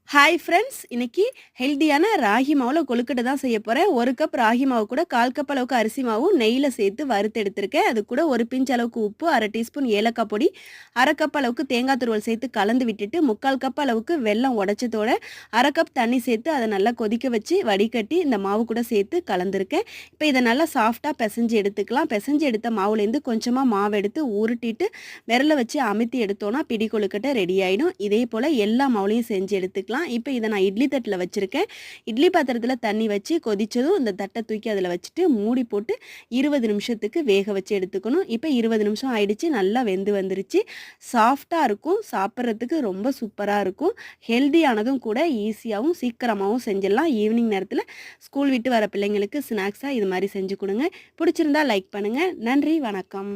Hi friends! இன்னைக்கு ஹெல்தியான ராகி மாவுல கொழுக்கட்டை தான் செய்ய போறேன். 1 கப் ராகி மாவு கூட 1/4 கப் அளவுக்கு அரிசி மாவும் நெய்யில சேர்த்து வறுத்து எடுத்திருக்கேன். அது கூட 1 பிஞ்ச் அளவுக்கு உப்பு, 1/2 டீஸ்பூன் ஏலக்காய் பொடி, 1/2 கப் அளவுக்கு தேங்காய் துருவல் சேர்த்து கலந்து விட்டுட்டு, 3/4 கப் அளவுக்கு வெல்லம் உடைச்சதோட 1/2 கப் தண்ணி சேர்த்து அத நல்லா கொதிக்க வச்சு வடிகட்டி இந்த மாவு கூட சேர்த்து கலந்துருக்கேன். இப்ப இத நல்லா சாஃப்ட்டா பெசஞ்சு எடுத்துக்கலாம். பெசஞ்சு எடுத்த மாவுலேருந்து கொஞ்சமா மாவு எடுத்து உருட்டிட்டு விரல வச்சு அமுத்தி எடுத்தோம்னா பிடி கொழுக்கட்டை ரெடி ஆயிடும். இதே போல எல்லா மாவுலயும் செஞ்சு எடுத்துக்கலாம். இப்போ இதை நான் இட்லி தட்டில் வச்சுருக்கேன். இட்லி பாத்திரத்தில் தண்ணி வச்சு கொதிச்சதும் இந்த தட்டை தூக்கி அதில் வச்சுட்டு மூடி போட்டு 20 நிமிஷத்துக்கு வேக வச்சு எடுத்துக்கணும். இப்போ 20 நிமிஷம் ஆயிடுச்சு. நல்லா வெந்து வந்துருச்சு. சாஃப்டாக இருக்கும். சாப்பிட்றதுக்கு ரொம்ப சூப்பராக இருக்கும். ஹெல்தியானதும் கூட, ஈஸியாகவும் சீக்கிரமாகவும் செஞ்சிடலாம். ஈவினிங் நேரத்தில் ஸ்கூல் விட்டு வர பிள்ளைங்களுக்கு ஸ்நாக்ஸாக இது மாதிரி செஞ்சு கொடுங்க. பிடிச்சிருந்தா லைக் பண்ணுங்கள். நன்றி, வணக்கம்.